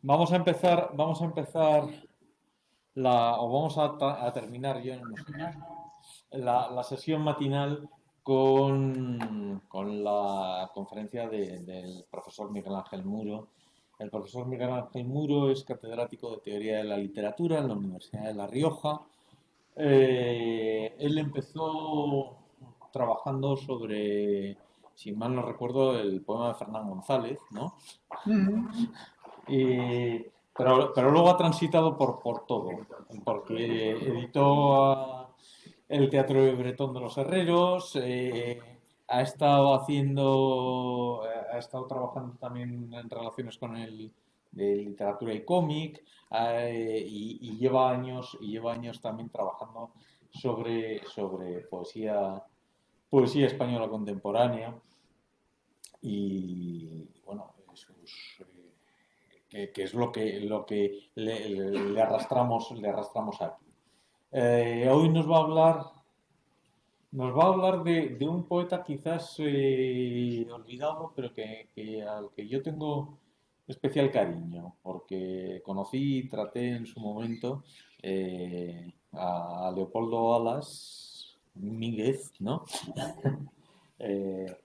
vamos a empezar o vamos a terminar, yo no sé, la sesión matinal con la conferencia del profesor Miguel Ángel Muro. El profesor Miguel Ángel Muro es catedrático de Teoría de la Literatura en la Universidad de La Rioja. Él empezó trabajando sobre, si mal no recuerdo, el poema de Fernán González, ¿no? Ujú. Pero luego ha transitado por todo, porque editó el Teatro de Bretón de los Herreros, ha estado trabajando también en relaciones con el de literatura y cómic, y lleva años también trabajando sobre poesía española contemporánea y bueno, que es lo que le arrastramos aquí. Hoy nos va a hablar de un poeta quizás olvidado, pero al que yo tengo especial cariño, porque conocí y traté en su momento a Leopoldo Alas Míguez, ¿no? Eh,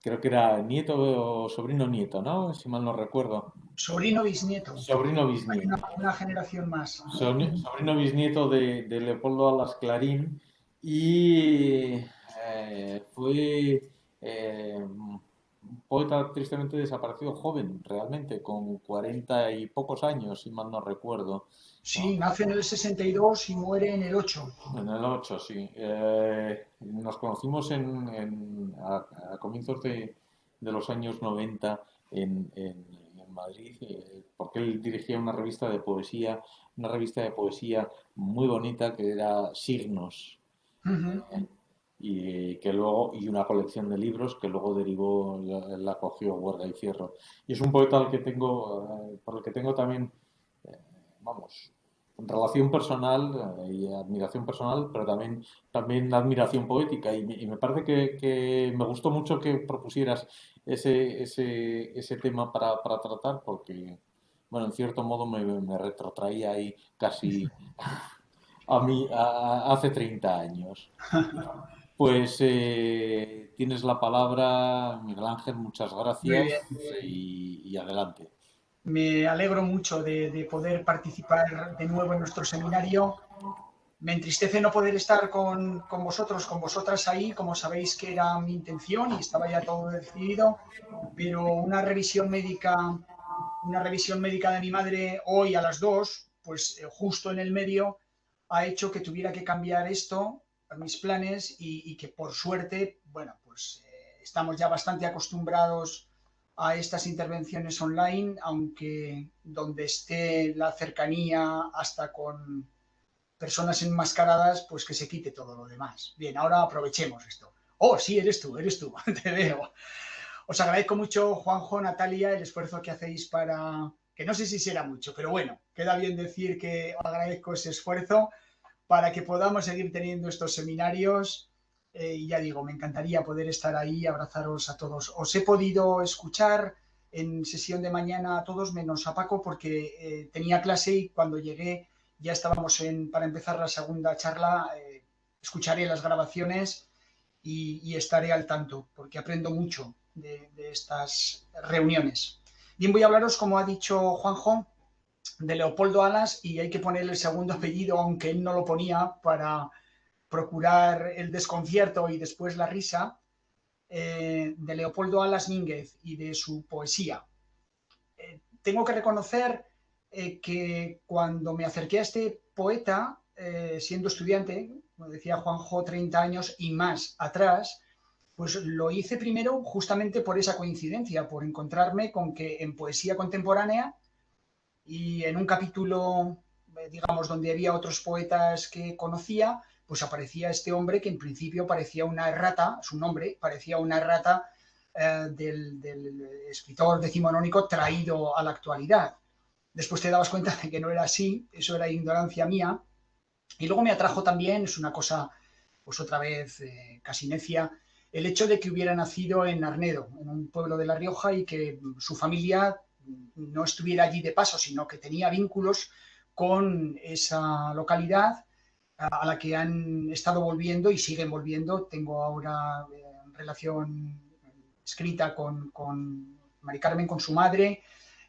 Creo que era nieto o sobrino nieto, ¿no? Si mal no recuerdo. Sobrino bisnieto. Sobrino Hay una, bisnieto. una generación más. Sobrino bisnieto de Leopoldo Alas Clarín y fue un poeta tristemente desaparecido joven, realmente, con 40 y pocos años, si mal no recuerdo, ¿no? Sí, nace en el 62 y muere en el 8. En el 8 sí. Nos conocimos a comienzos de los años 90 en Madrid, porque él dirigía una revista de poesía muy bonita que era Signos, Ujú. y una colección de libros que luego derivó, la cogió Huerga y Fierro. Y es un poeta por el que tengo también, eh, vamos, relación personal y admiración personal, pero también admiración poética. Y me parece que me gustó mucho que propusieras ese tema para tratar, porque, bueno, en cierto modo me retrotraía ahí casi hace 30 años. Pues tienes la palabra, Miguel Ángel, muchas Muy bien. gracias y adelante. Me alegro mucho de poder participar de nuevo en nuestro seminario. Me entristece no poder estar con vosotros, con vosotras ahí, como sabéis que era mi intención y estaba ya todo decidido, pero una revisión médica de mi madre hoy a las 2, pues justo en el medio, ha hecho que tuviera que cambiar esto, mis planes, y que por suerte, bueno, pues estamos ya bastante acostumbrados a estas intervenciones online, aunque donde esté la cercanía hasta con personas enmascaradas, pues que se quite todo lo demás. Bien, ahora aprovechemos esto. Oh, sí, eres tú, te veo. Os agradezco mucho, Juanjo, Natalia, el esfuerzo que hacéis que no sé si será mucho, pero bueno, queda bien decir que os agradezco ese esfuerzo para que podamos seguir teniendo estos seminarios. Y ya digo, me encantaría poder estar ahí, abrazaros a todos. Os he podido escuchar en sesión de mañana a todos, menos a Paco, porque tenía clase y cuando llegué ya estábamos para empezar la segunda charla. Escucharé las grabaciones y estaré al tanto, porque aprendo mucho de estas reuniones. Bien, voy a hablaros, como ha dicho Juanjo, de Leopoldo Alas, y hay que ponerle el segundo apellido, aunque él no lo ponía, para procurar el desconcierto y después la risa, de Leopoldo Alas Mínguez y de su poesía. Tengo que reconocer que cuando me acerqué a este poeta, siendo estudiante, como decía Juanjo, 30 años y más atrás, pues lo hice primero justamente por esa coincidencia, por encontrarme con que en poesía contemporánea y en un capítulo, digamos, donde había otros poetas que conocía, pues aparecía este hombre que en principio parecía una errata, su nombre parecía una errata del escritor decimonónico traído a la actualidad. Después te dabas cuenta de que no era así, eso era ignorancia mía. Y luego me atrajo también, es una cosa, pues otra vez, casi necia, el hecho de que hubiera nacido en Arnedo, en un pueblo de La Rioja, y que su familia no estuviera allí de paso, sino que tenía vínculos con esa localidad a la que han estado volviendo y siguen volviendo. Tengo ahora relación escrita con Mari Carmen, con su madre,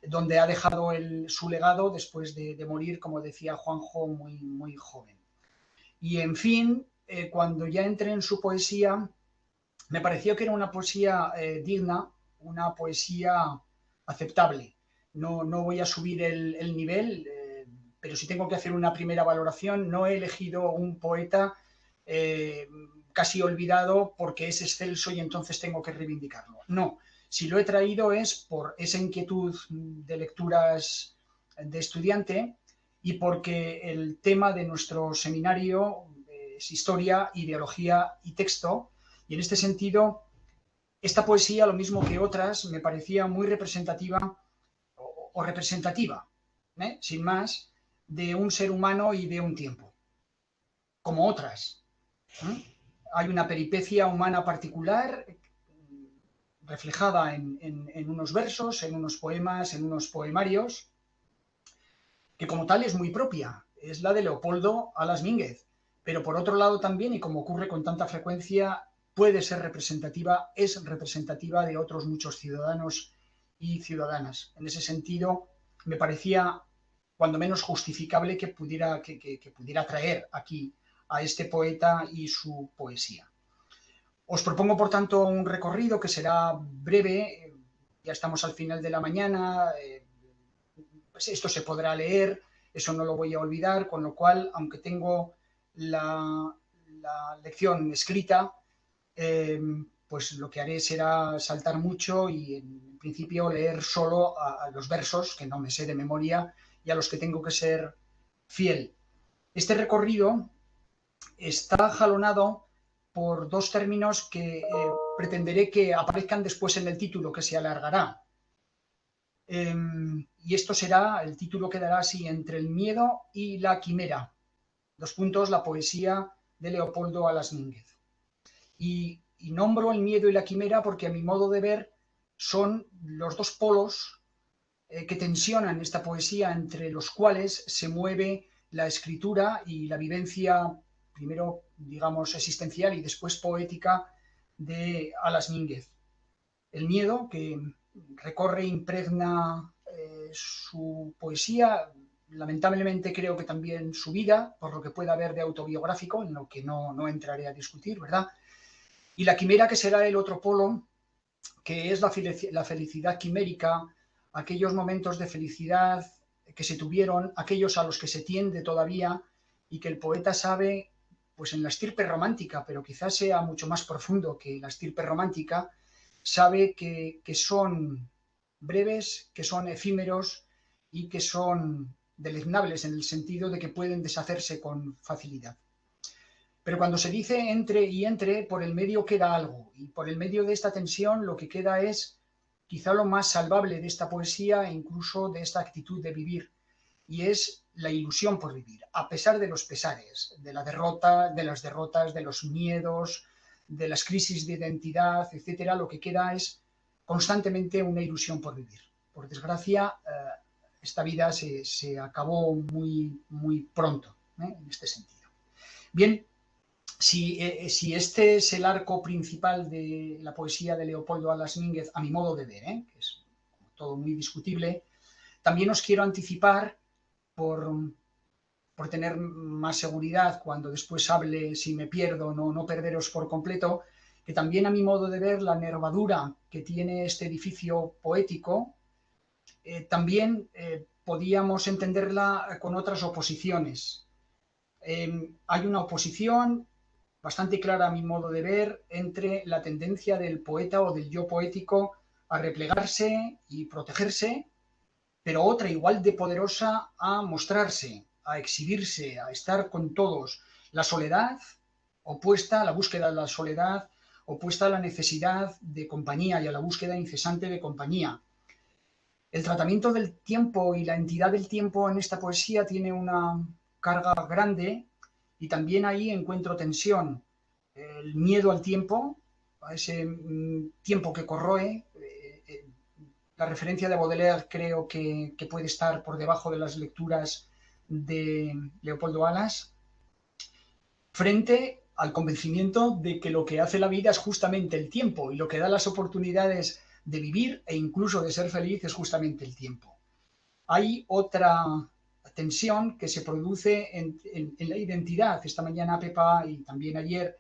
donde ha dejado su legado después de morir, como decía Juanjo, muy, muy joven. Y en fin, cuando ya entré en su poesía, me pareció que era una poesía digna, una poesía aceptable. No voy a subir el nivel, pero si tengo que hacer una primera valoración, no he elegido un poeta casi olvidado porque es excelso y entonces tengo que reivindicarlo. No, si lo he traído es por esa inquietud de lecturas de estudiante y porque el tema de nuestro seminario es historia, ideología y texto, y en este sentido esta poesía, lo mismo que otras, me parecía muy representativa o representativa, sin más, de un ser humano y de un tiempo, como otras. Hay una peripecia humana particular reflejada en unos versos, en unos poemas, en unos poemarios, que como tal es muy propia, es la de Leopoldo Alas Mínguez, pero por otro lado también, y como ocurre con tanta frecuencia, puede ser representativa, es representativa de otros muchos ciudadanos y ciudadanas. En ese sentido, me parecía cuando menos justificable que pudiera traer aquí a este poeta y su poesía. Os propongo, por tanto, un recorrido que será breve, ya estamos al final de la mañana, pues esto se podrá leer, eso no lo voy a olvidar, con lo cual, aunque tengo la lección escrita, pues lo que haré será saltar mucho y en principio leer solo a los versos que no me sé de memoria y a los que tengo que ser fiel. Este recorrido está jalonado por dos términos que pretenderé que aparezcan después en el título, que se alargará. Y esto será, el título quedará así, entre el miedo y la quimera. Dos puntos, la poesía de Leopoldo Alas Mínguez. Y nombro el miedo y la quimera porque a mi modo de ver son los dos polos que tensionan esta poesía, entre los cuales se mueve la escritura y la vivencia, primero, digamos, existencial y después poética de Alas Mínguez. El miedo que recorre e impregna su poesía, lamentablemente creo que también su vida, por lo que pueda haber de autobiográfico, en lo que no entraré a discutir, ¿verdad? Y la quimera, que será el otro polo, que es la felicidad quimérica, aquellos momentos de felicidad que se tuvieron, aquellos a los que se tiende todavía y que el poeta sabe, pues en la estirpe romántica, pero quizás sea mucho más profundo que la estirpe romántica, sabe que son breves, que son efímeros y que son deleznables en el sentido de que pueden deshacerse con facilidad. Pero cuando se dice entre y entre, por el medio queda algo, y por el medio de esta tensión lo que queda es quizá lo más salvable de esta poesía e incluso de esta actitud de vivir, y es la ilusión por vivir, a pesar de los pesares, de la derrota, de las derrotas, de los miedos, de las crisis de identidad, etcétera. Lo que queda es constantemente una ilusión por vivir. Por desgracia, esta vida se acabó muy, muy pronto, en este sentido. Bien, si este es el arco principal de la poesía de Leopoldo Alas Mínguez, a mi modo de ver, que es todo muy discutible, también os quiero anticipar, por tener más seguridad cuando después hable, si me pierdo, no perderos por completo, que también a mi modo de ver la nervadura que tiene este edificio poético, también podíamos entenderla con otras oposiciones. Hay una oposición bastante clara a mi modo de ver entre la tendencia del poeta o del yo poético a replegarse y protegerse, pero otra igual de poderosa a mostrarse, a exhibirse, a estar con todos. La soledad, opuesta a la búsqueda de la soledad, opuesta a la necesidad de compañía y a la búsqueda incesante de compañía. El tratamiento del tiempo y la entidad del tiempo en esta poesía tiene una carga grande y también ahí encuentro tensión. El miedo al tiempo, a ese tiempo que corroe, la referencia de Baudelaire creo que puede estar por debajo de las lecturas de Leopoldo Alas, frente al convencimiento de que lo que hace la vida es justamente el tiempo y lo que da las oportunidades de vivir e incluso de ser feliz es justamente el tiempo. Hay otra tensión que se produce en la identidad. Esta mañana, Pepa, y también ayer,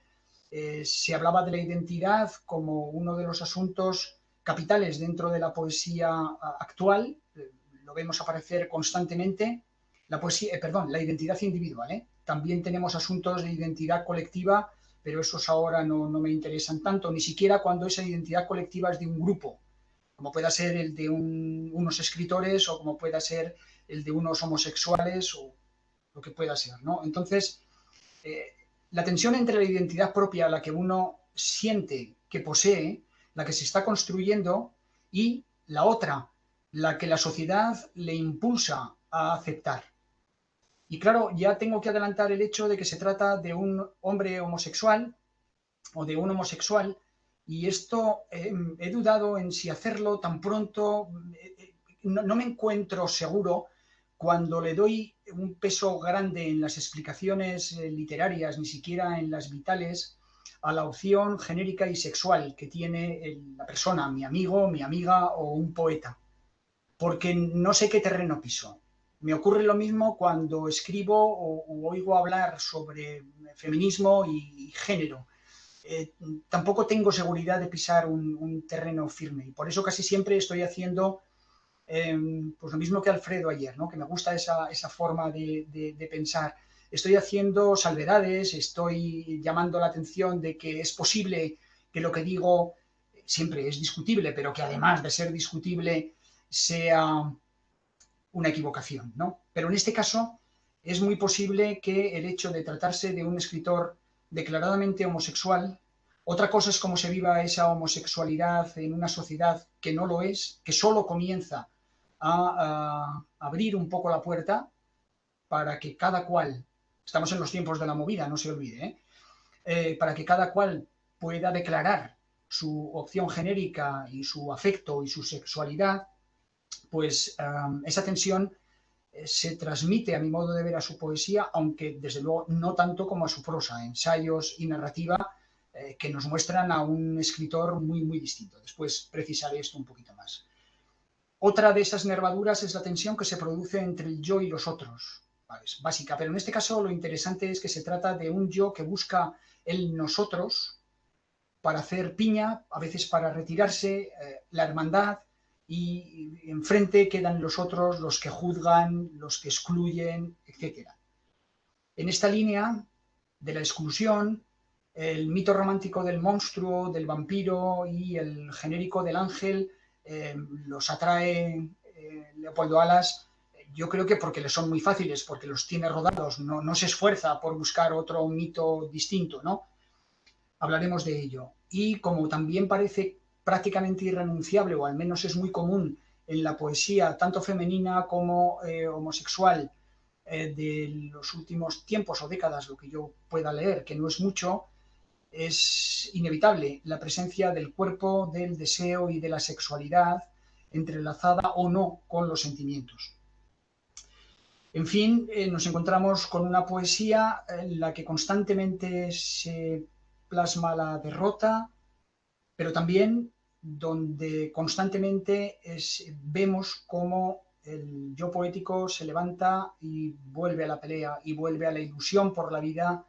se hablaba de la identidad como uno de los asuntos capitales dentro de la poesía actual. Lo vemos aparecer constantemente. La identidad individual. También tenemos asuntos de identidad colectiva, pero esos ahora no me interesan tanto, ni siquiera cuando esa identidad colectiva es de un grupo, como pueda ser el de unos escritores o como pueda ser el de unos homosexuales o lo que pueda ser, ¿no? Entonces, la tensión entre la identidad propia, la que uno siente que posee, la que se está construyendo, y la otra, la que la sociedad le impulsa a aceptar. Y claro, ya tengo que adelantar el hecho de que se trata de un hombre homosexual o de un homosexual, y esto he dudado en si hacerlo tan pronto. No me encuentro seguro cuando le doy un peso grande en las explicaciones literarias, ni siquiera en las vitales, a la opción genérica y sexual que tiene la persona, mi amigo, mi amiga o un poeta, porque no sé qué terreno piso. Me ocurre lo mismo cuando escribo o oigo hablar sobre feminismo y género. Tampoco tengo seguridad de pisar un terreno firme y por eso casi siempre estoy haciendo pues lo mismo que Alfredo ayer, ¿no? Que me gusta esa forma de pensar. Estoy haciendo salvedades, estoy llamando la atención de que es posible que lo que digo siempre es discutible, pero que además de ser discutible sea una equivocación, ¿no? Pero en este caso es muy posible que el hecho de tratarse de un escritor declaradamente homosexual, otra cosa es cómo se viva esa homosexualidad en una sociedad que no lo es, que solo comienza a abrir un poco la puerta para que cada cual, estamos en los tiempos de la movida, no se olvide, para que cada cual pueda declarar su opción genérica y su afecto y su sexualidad, pues esa tensión se transmite a mi modo de ver a su poesía, aunque desde luego no tanto como a su prosa, ensayos y narrativa que nos muestran a un escritor muy distinto. Después precisaré esto un poquito más. Otra de esas nervaduras es la tensión que se produce entre el yo y los otros. Vale, es básica, pero en este caso lo interesante es que se trata de un yo que busca el nosotros para hacer piña, a veces para retirarse, la hermandad, y enfrente quedan los otros, los que juzgan, los que excluyen, etc. En esta línea de la exclusión, el mito romántico del monstruo, del vampiro y el genérico del ángel los atrae Leopoldo Alas, yo creo que porque le son muy fáciles, porque los tiene rodados, no se esfuerza por buscar otro mito distinto, ¿no? Hablaremos de ello. Y como también parece prácticamente irrenunciable, o al menos es muy común en la poesía, tanto femenina como homosexual, de los últimos tiempos o décadas, lo que yo pueda leer, que no es mucho, es inevitable la presencia del cuerpo, del deseo y de la sexualidad, entrelazada o no con los sentimientos. En fin, nos encontramos con una poesía en la que constantemente se plasma la derrota, pero también donde constantemente vemos cómo el yo poético se levanta y vuelve a la pelea, y vuelve a la ilusión por la vida,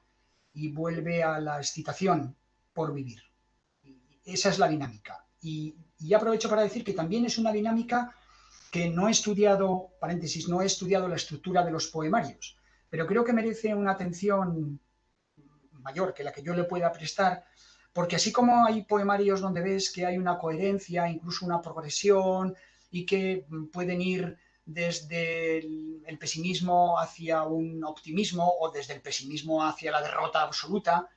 y vuelve a la excitación por vivir. Esa es la dinámica. Y aprovecho para decir que también es una dinámica que no he estudiado, paréntesis, no he estudiado la estructura de los poemarios, pero creo que merece una atención mayor que la que yo le pueda prestar, porque así como hay poemarios donde ves que hay una coherencia, incluso una progresión, y que pueden ir desde el pesimismo hacia un optimismo o desde el pesimismo hacia la derrota absoluta,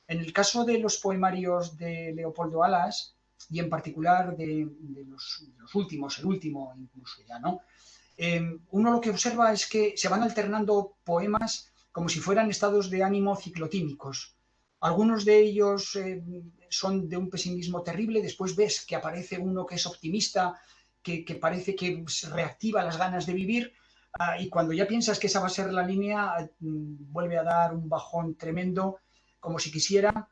en el caso de los poemarios de Leopoldo Alas, y en particular de los últimos, el último incluso ya, ¿no? Uno lo que observa es que se van alternando poemas como si fueran estados de ánimo ciclotímicos. Algunos de ellos son de un pesimismo terrible, después ves que aparece uno que es optimista, que parece que se reactiva las ganas de vivir, y cuando ya piensas que esa va a ser la línea, vuelve a dar un bajón tremendo, como si quisiera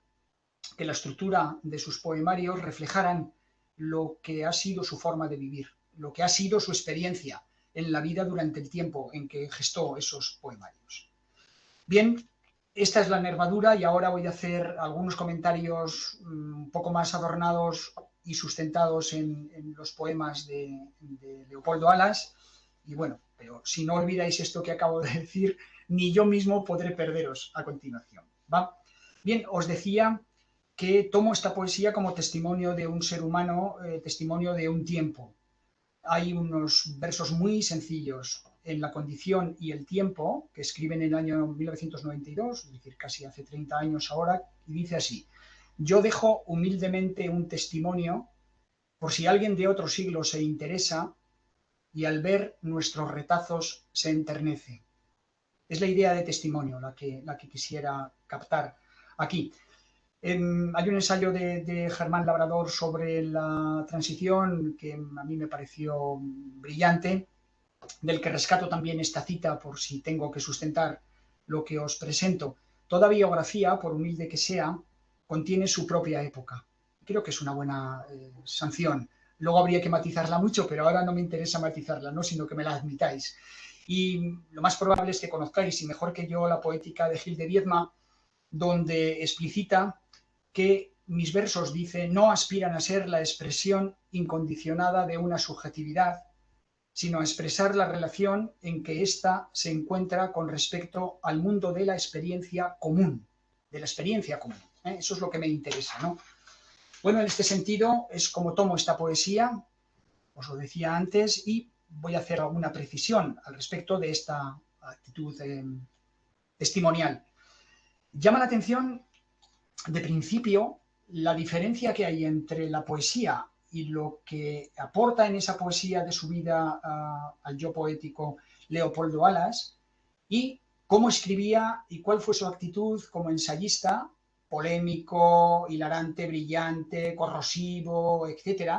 que la estructura de sus poemarios reflejaran lo que ha sido su forma de vivir, lo que ha sido su experiencia en la vida durante el tiempo en que gestó esos poemarios. Bien, esta es la nervadura y ahora voy a hacer algunos comentarios un poco más adornados y sustentados en los poemas de Leopoldo Alas. Y bueno, pero si no olvidáis esto que acabo de decir, ni yo mismo podré perderos a continuación. ¿Va? Bien, os decía que tomo esta poesía como testimonio de un ser humano, testimonio de un tiempo. Hay unos versos muy sencillos en La condición y el tiempo, que escriben en el año 1992, es decir, casi hace 30 años ahora, y dice así: yo dejo humildemente un testimonio por si alguien de otro siglo se interesa y al ver nuestros retazos se enternece. Es la idea de testimonio la que quisiera captar aquí. Hay un ensayo de Germán Labrador sobre la transición que a mí me pareció brillante, del que rescato también esta cita por si tengo que sustentar lo que os presento. Toda biografía, por humilde que sea, contiene su propia época. Creo que es una buena sanción. Luego habría que matizarla mucho, pero ahora no me interesa matizarla, ¿no? Sino que me la admitáis. Y lo más probable es que conozcáis, y mejor que yo, la poética de Gil de Viedma, donde explicita que mis versos, dice, no aspiran a ser la expresión incondicionada de una subjetividad, sino a expresar la relación en que ésta se encuentra con respecto al mundo de la experiencia común, de la experiencia común. Eso es lo que me interesa, ¿no? Bueno, en este sentido es como tomo esta poesía, os lo decía antes, y voy a hacer alguna precisión al respecto de esta actitud testimonial. Llama la atención, de principio, la diferencia que hay entre la poesía y lo que aporta en esa poesía de su vida al yo poético Leopoldo Alas, y cómo escribía y cuál fue su actitud como ensayista, polémico, hilarante, brillante, corrosivo, etc.,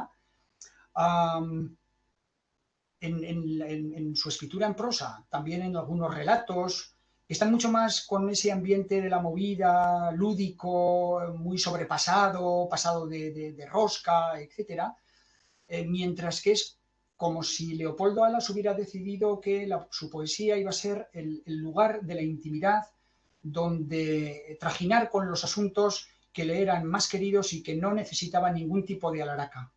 en su escritura en prosa, también en algunos relatos, están mucho más con ese ambiente de la movida, lúdico, muy sobrepasado, pasado de rosca, etc., mientras que es como si Leopoldo Alas hubiera decidido que su poesía iba a ser el lugar de la intimidad, donde trajinar con los asuntos que le eran más queridos y que no necesitaban ningún tipo de alaraca.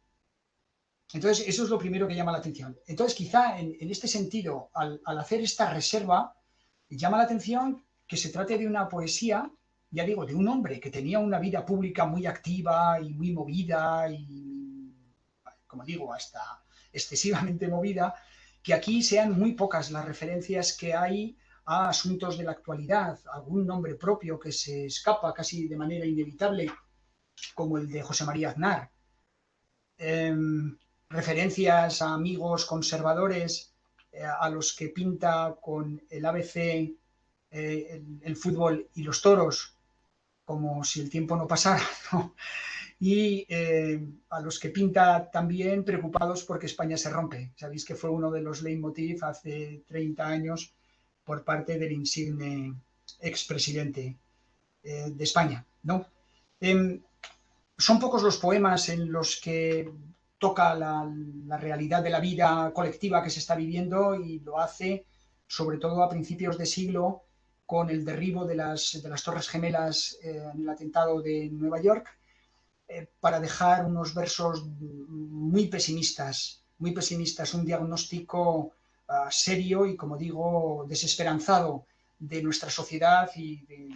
Entonces, eso es lo primero que llama la atención. Entonces, quizá en este sentido, al hacer esta reserva, llama la atención que se trate de una poesía, ya digo, de un hombre que tenía una vida pública muy activa y muy movida y, como digo, hasta excesivamente movida, que aquí sean muy pocas las referencias que hay a asuntos de la actualidad, algún nombre propio que se escapa casi de manera inevitable, como el de José María Aznar. Referencias a amigos conservadores, a los que pinta con el ABC, el fútbol y los toros, como si el tiempo no pasara, ¿no? Y a los que pinta también preocupados porque España se rompe. Sabéis que fue uno de los leitmotiv hace 30 años por parte del insigne expresidente de España, ¿no? Son pocos los poemas en los que toca la realidad de la vida colectiva que se está viviendo, y lo hace sobre todo a principios de siglo con el derribo de las Torres Gemelas en el atentado de Nueva York, para dejar unos versos muy pesimistas, un diagnóstico serio y, como digo, desesperanzado de nuestra sociedad y de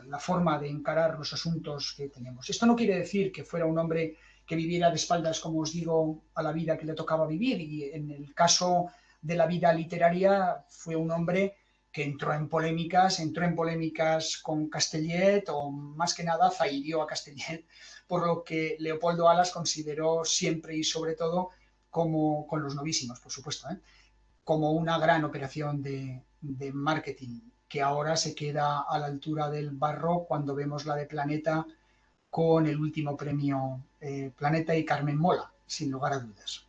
la forma de encarar los asuntos que tenemos. Esto no quiere decir que fuera un hombre que viviera de espaldas, como os digo, a la vida que le tocaba vivir, y en el caso de la vida literaria fue un hombre que entró en polémicas con Castellet, o más que nada zahirió a Castellet, por lo que Leopoldo Alas consideró siempre y sobre todo, como con los novísimos, por supuesto, como una gran operación de marketing, que ahora se queda a la altura del barro cuando vemos la de Planeta, con el último premio Planeta y Carmen Mola, sin lugar a dudas.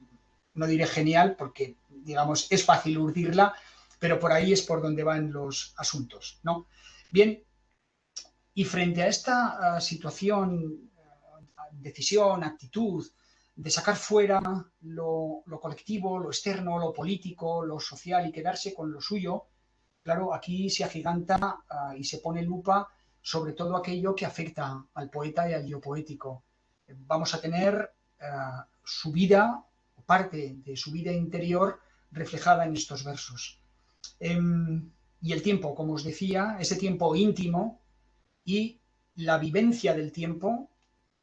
no diré genial, porque, digamos, es fácil urdirla, pero por ahí es por donde van los asuntos, ¿no? Bien, y frente a esta situación, decisión, actitud, de sacar fuera lo colectivo, lo externo, lo político, lo social y quedarse con lo suyo, claro, aquí se agiganta y se pone lupa sobre todo aquello que afecta al poeta y al yo poético. Vamos a tener su vida, parte de su vida interior, reflejada en estos versos. Y el tiempo, como os decía, ese tiempo íntimo y la vivencia del tiempo,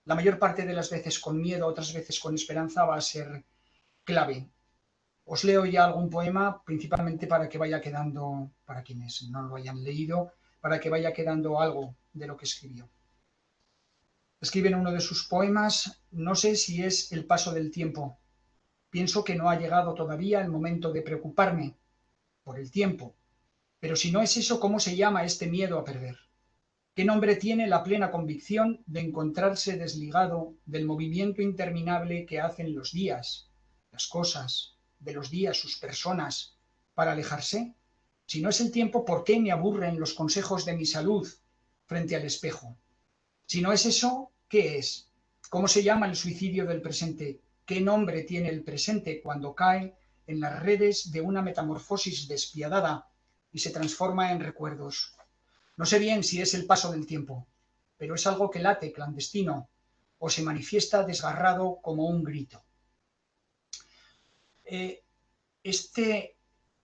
la mayor parte de las veces con miedo, otras veces con esperanza, va a ser clave. Os leo ya algún poema, principalmente para que vaya quedando, para quienes no lo hayan leído, para que vaya quedando algo de lo que escribió. Escribe en uno de sus poemas: no sé si es el paso del tiempo. Pienso que no ha llegado todavía el momento de preocuparme por el tiempo. Pero si no es eso, ¿cómo se llama este miedo a perder? ¿Qué nombre tiene la plena convicción de encontrarse desligado del movimiento interminable que hacen los días, las cosas, de los días, sus personas, para alejarse? Si no es el tiempo, ¿por qué me aburren los consejos de mi salud frente al espejo? Si no es eso, ¿qué es? ¿Cómo se llama el suicidio del presente? ¿Qué nombre tiene el presente cuando cae en las redes de una metamorfosis despiadada y se transforma en recuerdos? No sé bien si es el paso del tiempo, pero es algo que late clandestino o se manifiesta desgarrado como un grito. Este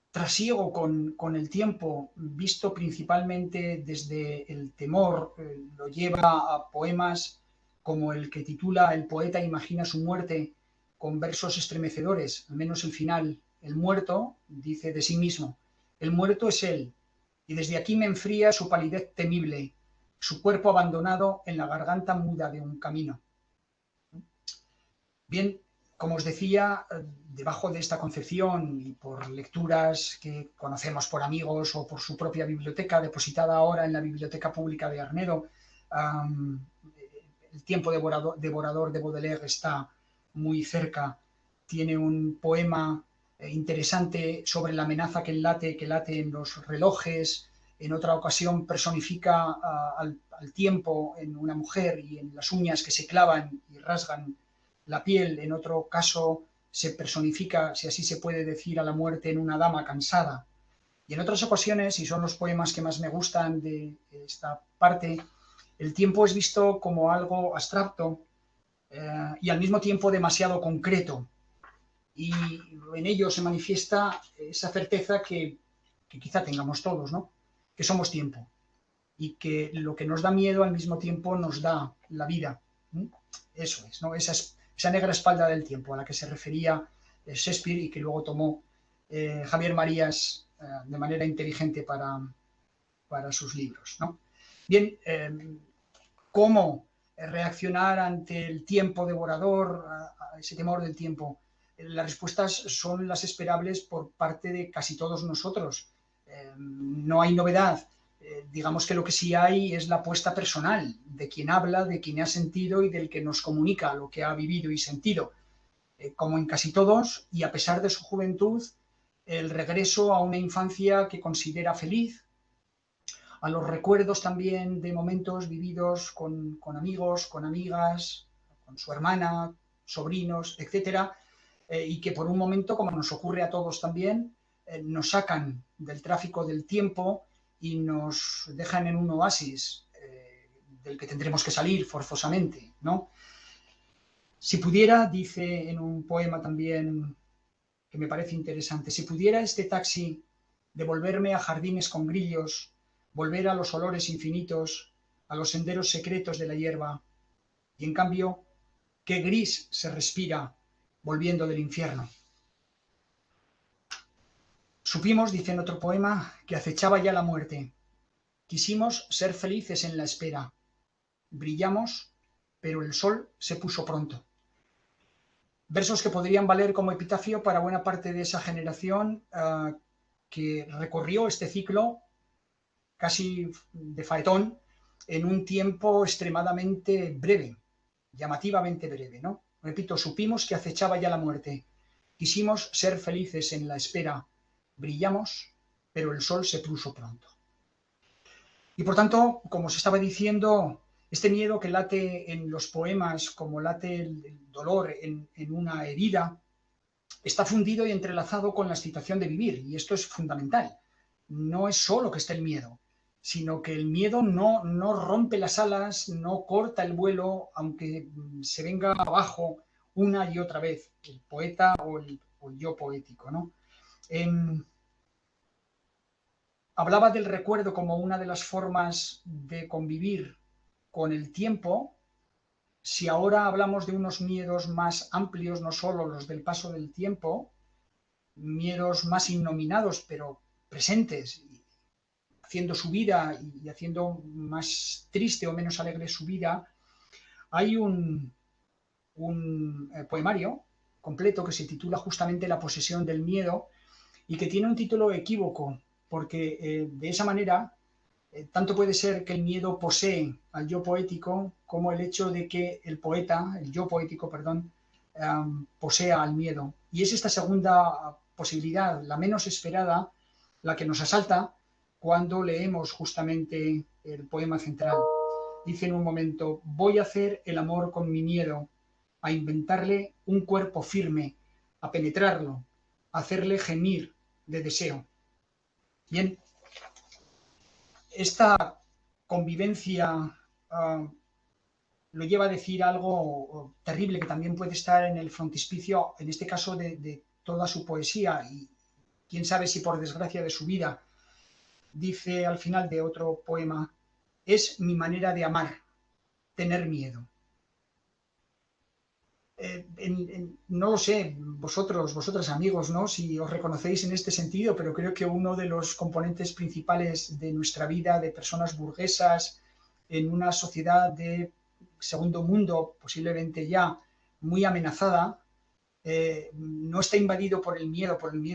trasiego con el tiempo, visto principalmente desde el temor, lo lleva a poemas como el que titula El poeta imagina su muerte, con versos estremecedores, al menos el final. El muerto dice de sí mismo: el muerto es él, y desde aquí me enfría su palidez temible, su cuerpo abandonado en la garganta muda de un camino. Bien, como os decía, debajo de esta concepción y por lecturas que conocemos por amigos o por su propia biblioteca, depositada ahora en la Biblioteca Pública de Arnedo, El tiempo devorador de Baudelaire está muy cerca. Tiene un poema interesante sobre la amenaza que late en los relojes. En otra ocasión personifica al tiempo en una mujer y en las uñas que se clavan y rasgan la piel. En otro caso se personifica, si así se puede decir, a la muerte en una dama cansada. Y en otras ocasiones, y son los poemas que más me gustan de esta parte, el tiempo es visto como algo abstracto y al mismo tiempo demasiado concreto. Y en ello se manifiesta esa certeza que quizá tengamos todos, ¿no? Que somos tiempo y que lo que nos da miedo al mismo tiempo nos da la vida. Eso es, ¿no? Esa negra espalda del tiempo a la que se refería Shakespeare y que luego tomó Javier Marías de manera inteligente para sus libros, ¿no? Bien, ¿cómo reaccionar ante el tiempo devorador, a ese temor del tiempo? Las respuestas son las esperables por parte de casi todos nosotros. No hay novedad. Digamos que lo que sí hay es la apuesta personal de quien habla, de quien ha sentido y del que nos comunica lo que ha vivido y sentido. Como en casi todos, y a pesar de su juventud, el regreso a una infancia que considera feliz, a los recuerdos también de momentos vividos con amigos, con amigas, con su hermana, sobrinos, etcétera, y que por un momento, como nos ocurre a todos también, nos sacan del tráfico del tiempo y nos dejan en un oasis del que tendremos que salir forzosamente, ¿no? Si pudiera, dice en un poema también que me parece interesante, si pudiera este taxi devolverme a jardines con grillos, volver a los olores infinitos, a los senderos secretos de la hierba, y en cambio, qué gris se respira volviendo del infierno. Supimos, dice en otro poema, que acechaba ya la muerte. Quisimos ser felices en la espera. Brillamos, pero el sol se puso pronto. Versos que podrían valer como epitafio para buena parte de esa generación que recorrió este ciclo casi de faetón en un tiempo extremadamente breve, llamativamente breve, ¿no? Repito, supimos que acechaba ya la muerte. Quisimos ser felices en la espera, brillamos, pero el sol se puso pronto. Y por tanto, como se estaba diciendo, este miedo que late en los poemas, como late el dolor en una herida, está fundido y entrelazado con la excitación de vivir, y esto es fundamental. No es solo que esté el miedo, sino que el miedo no rompe las alas, no corta el vuelo, aunque se venga abajo una y otra vez, el poeta o el yo poético, ¿no? Hablaba del recuerdo como una de las formas de convivir con el tiempo. Si ahora hablamos de unos miedos más amplios, no solo los del paso del tiempo, miedos más innominados, pero presentes, haciendo su vida y haciendo más triste o menos alegre su vida, hay un poemario completo que se titula justamente La posesión del miedo y que tiene un título equívoco, porque de esa manera tanto puede ser que el miedo posee al yo poético como el hecho de que el poeta, el yo poético, perdón, posea al miedo. Y es esta segunda posibilidad, la menos esperada, la que nos asalta cuando leemos justamente el poema central. Dice en un momento, voy a hacer el amor con mi miedo, a inventarle un cuerpo firme, a penetrarlo, a hacerle gemir de deseo. Bien, esta convivencia lo lleva a decir algo terrible que también puede estar en el frontispicio, en este caso de toda su poesía, y quién sabe si por desgracia de su vida. Dice al final de otro poema, es mi manera de amar, tener miedo. No lo sé, vosotras amigos, ¿no? Si os reconocéis en este sentido, pero creo que uno de los componentes principales de nuestra vida, de personas burguesas, en una sociedad de segundo mundo, posiblemente ya muy amenazada, no está invadido por el miedo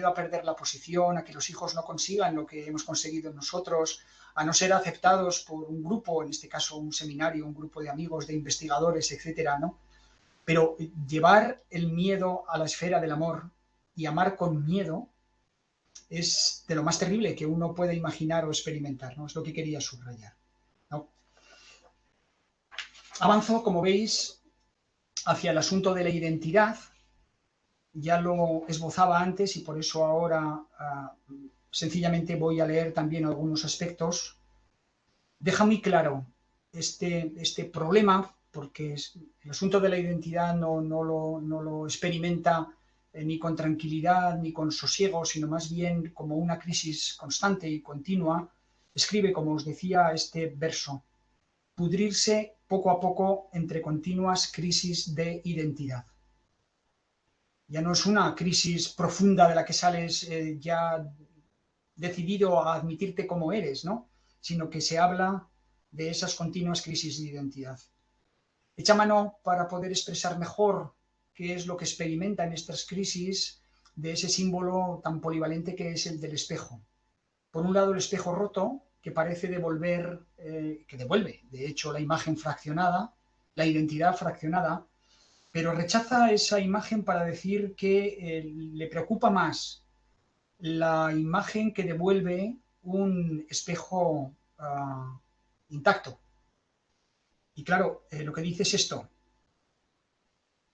a perder la posición, a que los hijos no consigan lo que hemos conseguido nosotros, a no ser aceptados por un grupo, en este caso un seminario, un grupo de amigos, de investigadores, etcétera, ¿no? Pero llevar el miedo a la esfera del amor y amar con miedo es de lo más terrible que uno puede imaginar o experimentar, ¿no? Es lo que quería subrayar, ¿no? Avanzo, como veis, hacia el asunto de la identidad. Ya lo esbozaba antes y por eso ahora sencillamente voy a leer también algunos aspectos. Deja muy claro este problema, porque el asunto de la identidad no lo experimenta ni con tranquilidad ni con sosiego, sino más bien como una crisis constante y continua. Escribe, como os decía, este verso: pudrirse poco a poco entre continuas crisis de identidad. Ya no es una crisis profunda de la que sales ya decidido a admitirte como eres, ¿no? Sino que se habla de esas continuas crisis de identidad. Echa mano para poder expresar mejor qué es lo que experimenta en estas crisis de ese símbolo tan polivalente que es el del espejo. Por un lado, el espejo roto, que parece devolver, que devuelve, de hecho, la imagen fraccionada, la identidad fraccionada, pero rechaza esa imagen para decir que le preocupa más la imagen que devuelve un espejo intacto. Y claro, lo que dice es esto,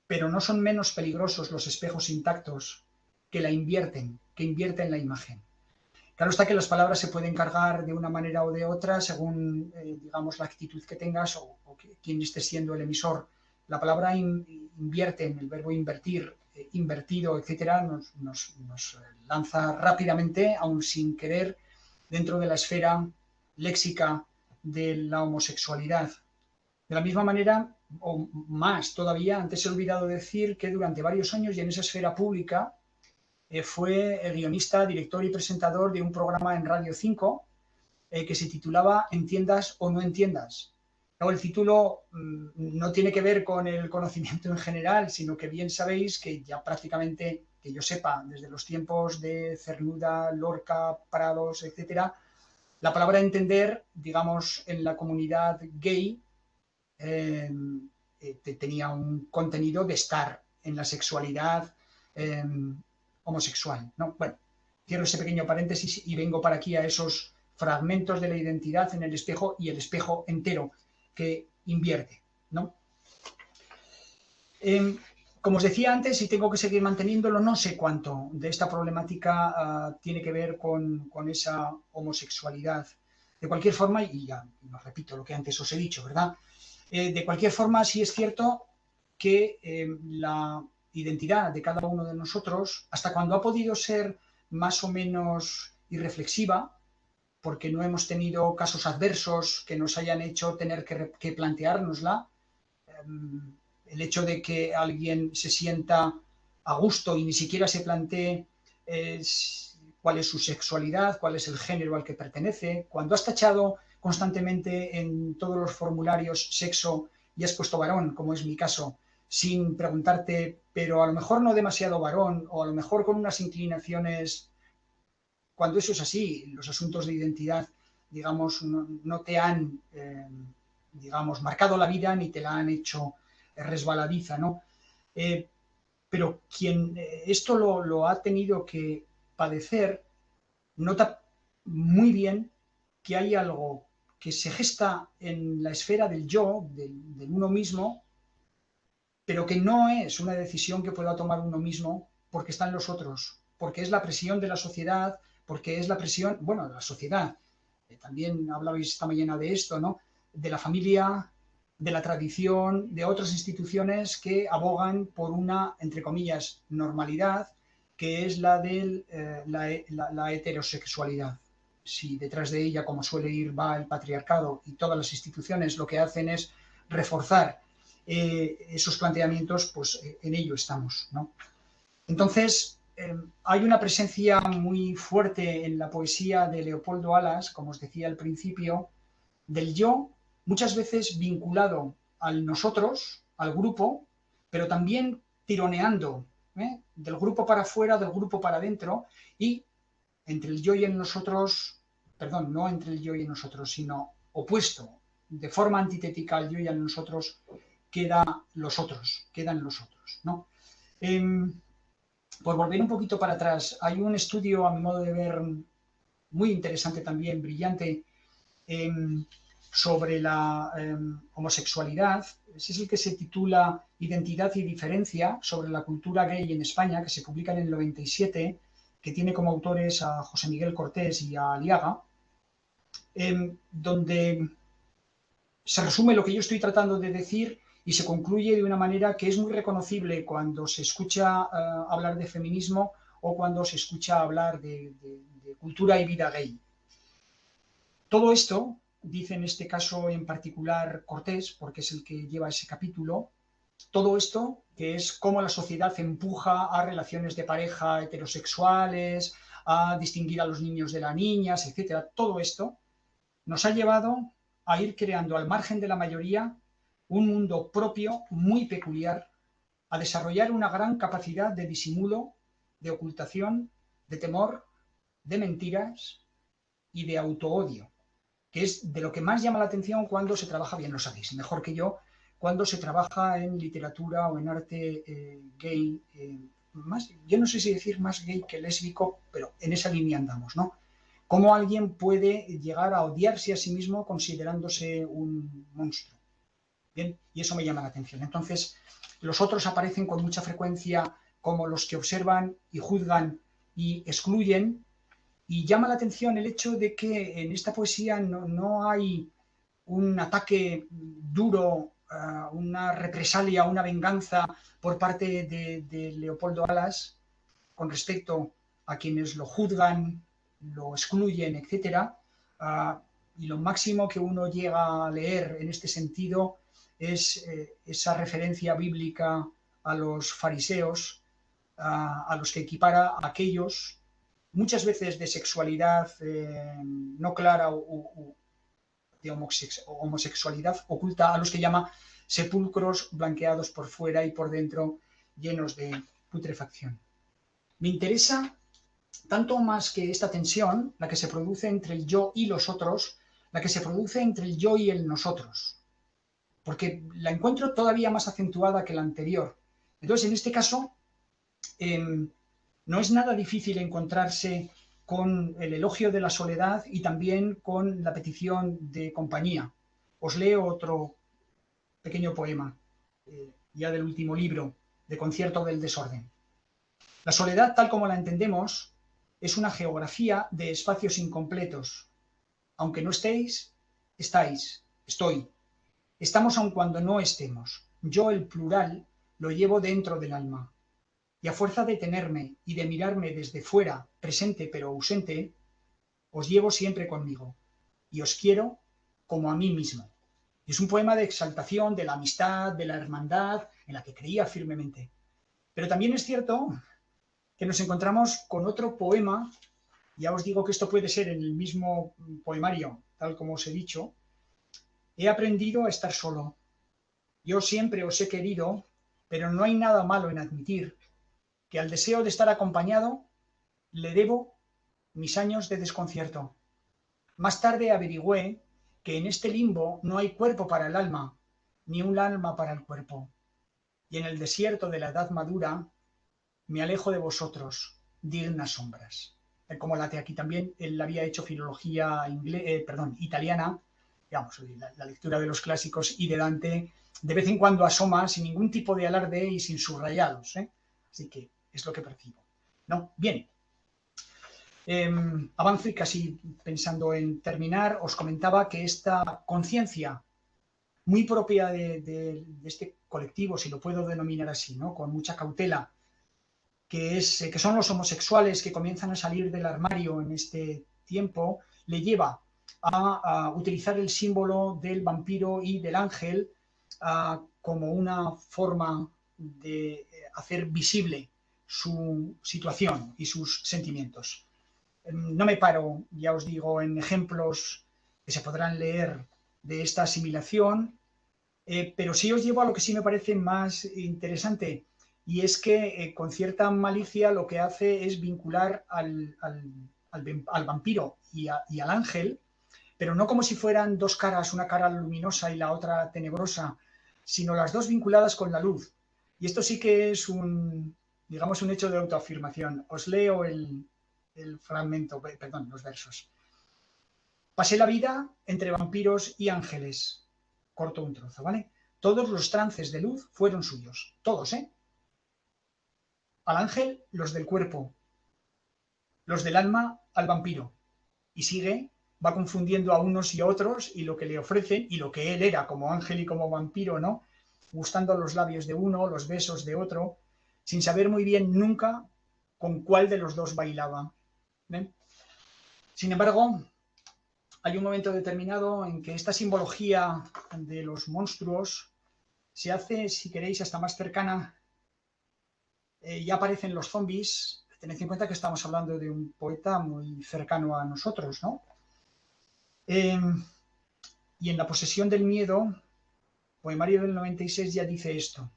pero no son menos peligrosos los espejos intactos que invierten la imagen. Claro está que las palabras se pueden cargar de una manera o de otra según, digamos, la actitud que tengas o quién esté siendo el emisor. La palabra invierte, en el verbo invertir, invertido, etcétera, nos lanza rápidamente, aun sin querer, dentro de la esfera léxica de la homosexualidad. De la misma manera, o más todavía, antes he olvidado decir que durante varios años y en esa esfera pública fue guionista, director y presentador de un programa en Radio 5 que se titulaba Entiendas o no entiendas. No, el título no tiene que ver con el conocimiento en general, sino que bien sabéis que ya prácticamente, que yo sepa, desde los tiempos de Cernuda, Lorca, Prados, etcétera, la palabra entender, digamos, en la comunidad gay tenía un contenido de estar en la sexualidad, eh, homosexual, ¿no? Bueno, cierro ese pequeño paréntesis y vengo para aquí a esos fragmentos de la identidad en el espejo y el espejo entero que invierte, ¿no? Como os decía antes, y tengo que seguir manteniéndolo, no sé cuánto de esta problemática tiene que ver con esa homosexualidad. De cualquier forma, y ya no repito lo que antes os he dicho, ¿verdad? De cualquier forma, sí es cierto que la identidad de cada uno de nosotros, hasta cuando ha podido ser más o menos irreflexiva, porque no hemos tenido casos adversos que nos hayan hecho tener que planteárnosla, el hecho de que alguien se sienta a gusto y ni siquiera se plantee cuál es su sexualidad, cuál es el género al que pertenece, cuando has tachado constantemente en todos los formularios sexo y has puesto varón, como es mi caso, sin preguntarte, pero a lo mejor no demasiado varón, o a lo mejor con unas inclinaciones, cuando eso es así, los asuntos de identidad, digamos, no te han, digamos, marcado la vida ni te la han hecho resbaladiza, ¿no? Pero quien esto lo ha tenido que padecer, nota muy bien que hay algo que se gesta en la esfera del yo, del uno mismo, pero que no es una decisión que pueda tomar uno mismo porque están los otros, porque es la presión de la sociedad, porque es la presión, bueno, de la sociedad. También hablabais esta mañana de esto, ¿no? De la familia, de la tradición, de otras instituciones que abogan por una, entre comillas, normalidad, que es la de la heterosexualidad. Si detrás de ella, como suele ir, va el patriarcado y todas las instituciones lo que hacen es reforzar esos planteamientos, pues en ello estamos, ¿no? Entonces, hay una presencia muy fuerte en la poesía de Leopoldo Alas, como os decía al principio, del yo, muchas veces vinculado al nosotros, al grupo, pero también tironeando, del grupo para afuera, del grupo para adentro, y entre el yo y el nosotros, perdón, no entre el yo y el nosotros, sino opuesto, de forma antitética al yo y al nosotros, quedan los otros, ¿no? Por volver un poquito para atrás, hay un estudio, a mi modo de ver, muy interesante también, brillante, sobre la homosexualidad. Ese es el que se titula Identidad y diferencia sobre la cultura gay en España, que se publica en el 97, que tiene como autores a José Miguel Cortés y a Aliaga, donde se resume lo que yo estoy tratando de decir y se concluye de una manera que es muy reconocible cuando se escucha hablar de feminismo o cuando se escucha hablar de cultura y vida gay. Todo esto, dice en este caso en particular Cortés, porque es el que lleva ese capítulo, todo esto, que es cómo la sociedad empuja a relaciones de pareja heterosexuales, a distinguir a los niños de las niñas, etcétera, todo esto nos ha llevado a ir creando al margen de la mayoría un mundo propio muy peculiar, a desarrollar una gran capacidad de disimulo, de ocultación, de temor, de mentiras y de autoodio, que es de lo que más llama la atención cuando se trabaja, bien lo sabéis, mejor que yo, cuando se trabaja en literatura o en arte gay, más, yo no sé si decir más gay que lésbico, pero en esa línea andamos, ¿no? Cómo alguien puede llegar a odiarse a sí mismo considerándose un monstruo. Bien, y eso me llama la atención. Entonces, los otros aparecen con mucha frecuencia como los que observan y juzgan y excluyen, y llama la atención el hecho de que en esta poesía no hay un ataque duro, una represalia, una venganza por parte de Leopoldo Alas con respecto a quienes lo juzgan, lo excluyen, etcétera. Y lo máximo que uno llega a leer en este sentido es esa referencia bíblica a los fariseos, a los que equipara a aquellos, muchas veces de sexualidad no clara o de homosexualidad oculta, a los que llama sepulcros blanqueados por fuera y por dentro llenos de putrefacción. Me interesa tanto más que esta tensión, la que se produce entre el yo y los otros, la que se produce entre el yo y el nosotros, porque la encuentro todavía más acentuada que la anterior. Entonces, en este caso, no es nada difícil encontrarse con el elogio de la soledad y también con la petición de compañía. Os leo otro pequeño poema, ya del último libro, de Concierto del Desorden. La soledad, tal como la entendemos, es una geografía de espacios incompletos. Aunque no estéis, estáis, estoy. Estamos aun cuando no estemos. Yo, el plural, lo llevo dentro del alma. Y a fuerza de tenerme y de mirarme desde fuera, presente pero ausente, os llevo siempre conmigo. Y os quiero como a mí mismo. Es un poema de exaltación de la amistad, de la hermandad, en la que creía firmemente. Pero también es cierto que nos encontramos con otro poema, ya os digo que esto puede ser en el mismo poemario, tal como os he dicho. He aprendido a estar solo. Yo siempre os he querido, pero no hay nada malo en admitir que al deseo de estar acompañado le debo mis años de desconcierto. Más tarde averigüé que en este limbo no hay cuerpo para el alma, ni un alma para el cuerpo. Y en el desierto de la edad madura me alejo de vosotros, dignas sombras. Como late aquí también, él había hecho filología italiana, digamos, la lectura de los clásicos y de Dante, de vez en cuando asoma sin ningún tipo de alarde y sin subrayados. Así que es lo que percibo. ¿No? Bien. Avanzo y casi pensando en terminar, os comentaba que esta conciencia muy propia de este colectivo, si lo puedo denominar así, ¿no? Con mucha cautela, que son los homosexuales que comienzan a salir del armario en este tiempo, le lleva a utilizar el símbolo del vampiro y del ángel como una forma de hacer visible su situación y sus sentimientos. No me paro, ya os digo, en ejemplos que se podrán leer de esta asimilación, pero sí os llevo a lo que sí me parece más interesante, y es que con cierta malicia lo que hace es vincular al vampiro y al ángel, pero no como si fueran dos caras, una cara luminosa y la otra tenebrosa, sino las dos vinculadas con la luz. Y esto sí que es digamos, un hecho de autoafirmación. Os leo el fragmento, perdón, los versos. Pasé la vida entre vampiros y ángeles. Corto un trozo, ¿vale? Todos los trances de luz fueron suyos. Todos, ¿eh? Al ángel, los del cuerpo. Los del alma, al vampiro. Y sigue, va confundiendo a unos y a otros y lo que le ofrecen y lo que él era como ángel y como vampiro, ¿no? Gustando los labios de uno, los besos de otro, sin saber muy bien nunca con cuál de los dos bailaba. ¿Ven? Sin embargo, hay un momento determinado en que esta simbología de los monstruos se hace, si queréis, hasta más cercana. Ya aparecen los zombies. Tened en cuenta que estamos hablando de un poeta muy cercano a nosotros, ¿no? Y en La posesión del miedo, poemario del 96, ya dice esto.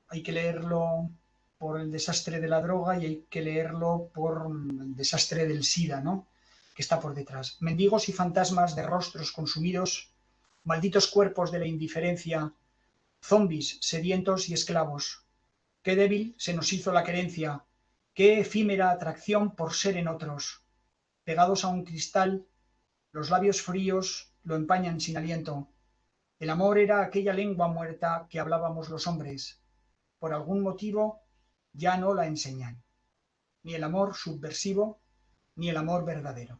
Hay que leerlo por el desastre de la droga y hay que leerlo por el desastre del SIDA, ¿no? Que está por detrás. Mendigos y fantasmas de rostros consumidos, malditos cuerpos de la indiferencia, zombies sedientos y esclavos. Qué débil se nos hizo la querencia, qué efímera atracción por ser en otros. Pegados a un cristal, los labios fríos lo empañan sin aliento. El amor era aquella lengua muerta que hablábamos los hombres. Por algún motivo ya no la enseñan. Ni el amor subversivo, ni el amor verdadero.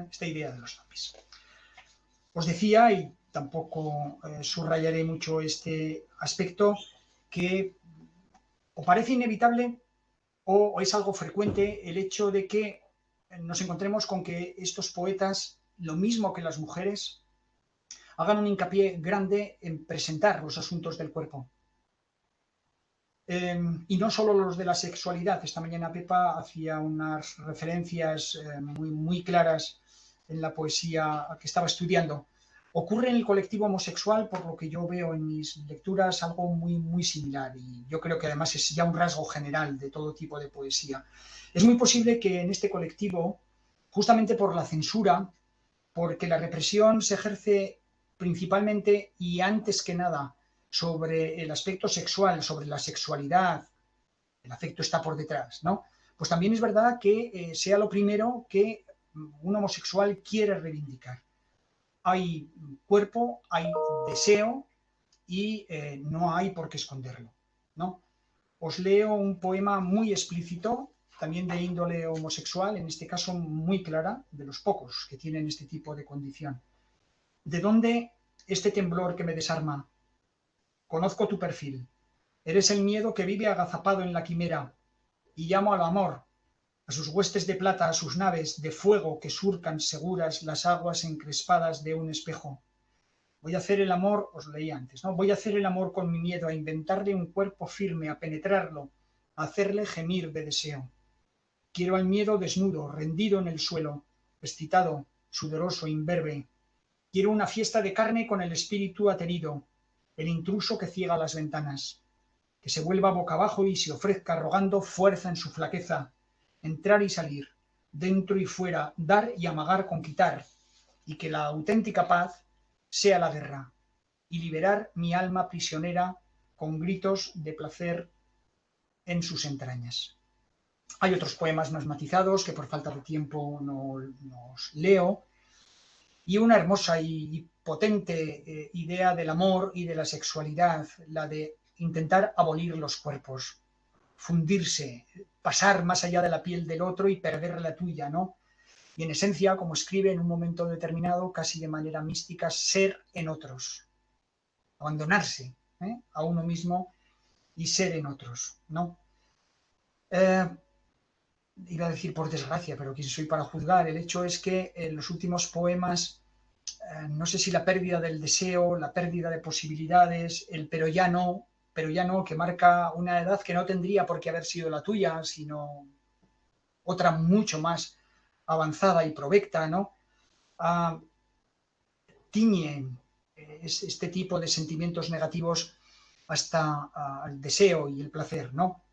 Esta idea de los zombies. Os decía, y tampoco subrayaré mucho este aspecto, que o parece inevitable o es algo frecuente el hecho de que nos encontremos con que estos poetas, lo mismo que las mujeres, hagan un hincapié grande en presentar los asuntos del cuerpo. Y no solo los de la sexualidad. Esta mañana Pepa hacía unas referencias muy claras en la poesía que estaba estudiando. Ocurre en el colectivo homosexual, por lo que yo veo en mis lecturas, algo muy similar, y yo creo que además es ya un rasgo general de todo tipo de poesía. Es muy posible que en este colectivo, justamente por la censura, porque la represión se ejerce principalmente y antes que nada sobre el aspecto sexual, sobre la sexualidad, el afecto está por detrás, ¿no? Pues también es verdad que sea lo primero que un homosexual quiere reivindicar. Hay cuerpo, hay deseo y no hay por qué esconderlo, ¿no? Os leo un poema muy explícito, también de índole homosexual, en este caso muy clara, de los pocos que tienen este tipo de condición. ¿De dónde este temblor que me desarma? Conozco tu perfil. Eres el miedo que vive agazapado en la quimera, y llamo al amor, a sus huestes de plata, a sus naves de fuego que surcan seguras las aguas encrespadas de un espejo. Voy a hacer el amor, os leí antes, ¿no? Voy a hacer el amor con mi miedo, a inventarle un cuerpo firme, a penetrarlo, a hacerle gemir de deseo. Quiero al miedo desnudo, rendido en el suelo, excitado, sudoroso, imberbe. Quiero una fiesta de carne con el espíritu aterido, el intruso que ciega las ventanas. Que se vuelva boca abajo y se ofrezca rogando fuerza en su flaqueza, entrar y salir, dentro y fuera, dar y amagar con quitar, y que la auténtica paz sea la guerra, y liberar mi alma prisionera con gritos de placer en sus entrañas. Hay otros poemas más matizados que por falta de tiempo no os leo, y una hermosa y potente idea del amor y de la sexualidad, la de intentar abolir los cuerpos, fundirse, pasar más allá de la piel del otro y perder la tuya, ¿no? Y en esencia, como escribe en un momento determinado, casi de manera mística, ser en otros, abandonarse a uno mismo y ser en otros, ¿no? Iba a decir por desgracia, pero ¿quién soy para juzgar? El hecho es que en los últimos poemas, no sé si la pérdida del deseo, la pérdida de posibilidades, el pero ya no, que marca una edad que no tendría por qué haber sido la tuya, sino otra mucho más avanzada y provecta, ¿no? Tiñen este tipo de sentimientos negativos hasta el deseo y el placer, ¿no?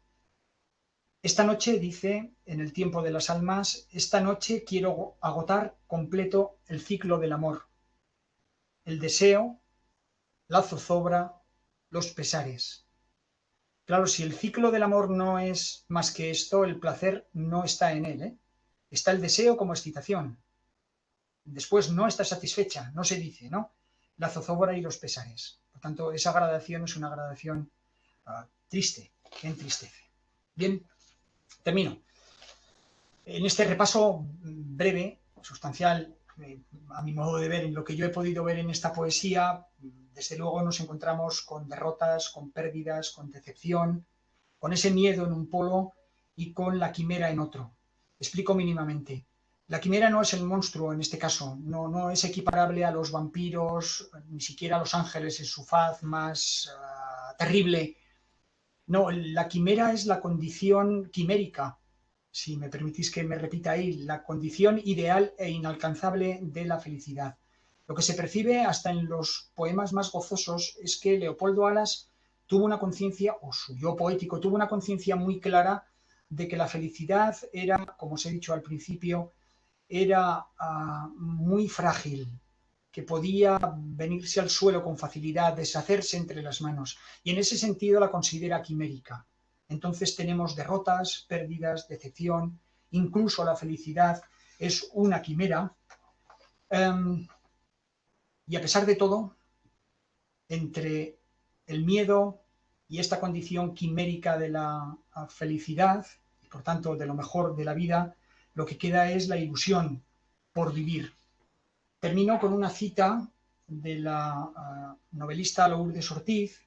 Esta noche, dice, en el tiempo de las almas, esta noche quiero agotar completo el ciclo del amor, el deseo, la zozobra, los pesares. Claro, si el ciclo del amor no es más que esto, el placer no está en él, ¿eh? Está el deseo como excitación. Después no está satisfecha, no se dice, ¿no? La zozobra y los pesares. Por tanto, esa gradación es una gradación triste, que entristece. Bien, termino. En este repaso breve, sustancial, a mi modo de ver, en lo que yo he podido ver en esta poesía, desde luego nos encontramos con derrotas, con pérdidas, con decepción, con ese miedo en un polo y con la quimera en otro. Explico mínimamente. La quimera no es el monstruo en este caso, no es equiparable a los vampiros, ni siquiera a los ángeles en su faz más terrible. No, la quimera es la condición quimérica, si me permitís que me repita ahí, la condición ideal e inalcanzable de la felicidad. Lo que se percibe hasta en los poemas más gozosos es que Leopoldo Alas tuvo una conciencia, o su yo poético tuvo una conciencia muy clara de que la felicidad era, como os he dicho al principio, era muy frágil, que podía venirse al suelo con facilidad, deshacerse entre las manos, y en ese sentido la considera quimérica. Entonces tenemos derrotas, pérdidas, decepción, incluso la felicidad es una quimera. Y a pesar de todo, entre el miedo y esta condición quimérica de la felicidad, y por tanto de lo mejor de la vida, lo que queda es la ilusión por vivir. Termino con una cita de la novelista Lourdes Ortiz,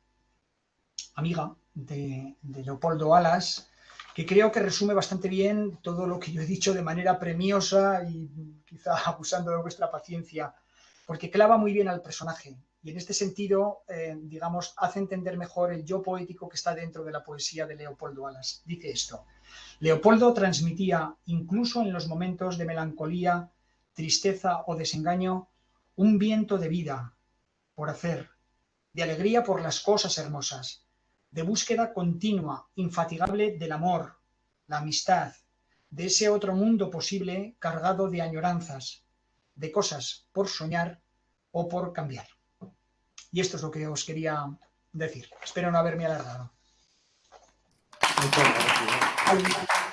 amiga de Leopoldo Alas, que creo que resume bastante bien todo lo que yo he dicho de manera premiosa y quizá abusando de vuestra paciencia, porque clava muy bien al personaje y en este sentido, digamos, hace entender mejor el yo poético que está dentro de la poesía de Leopoldo Alas. Dice esto: Leopoldo transmitía, incluso en los momentos de melancolía, tristeza o desengaño, un viento de vida por hacer, de alegría por las cosas hermosas, de búsqueda continua, infatigable del amor, la amistad, de ese otro mundo posible cargado de añoranzas, de cosas por soñar o por cambiar. Y esto es lo que os quería decir. Espero no haberme alargado. Muchas gracias. Igual.